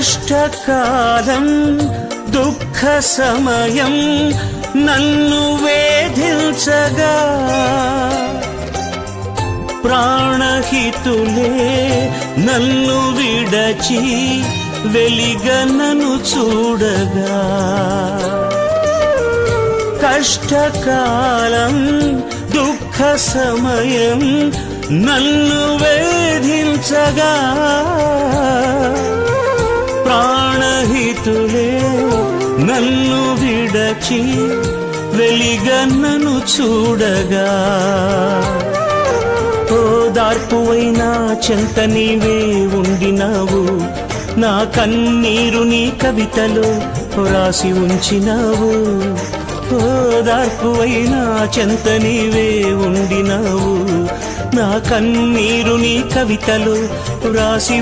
కష్టకాలం దుఃఖ సమయం నన్ను వేధించగా ప్రాణహితులే నన్ను విడచి వెలిగనను చూడగా కష్టకాలం దుఃఖ సమయం నన్ను వేధించగా ప్రాణహితులే నన్ను విడచి వెలిగనను చూడగా ఓదార్పువైనా చెంత నీవే ఉండినావు నా కన్నీరు నీ కవితలో రాసి ఉంచినావు ఓదార్పువైనా చెంత నీవే ఉండినావు నా కన్నీరు నీ కవితలో రాసి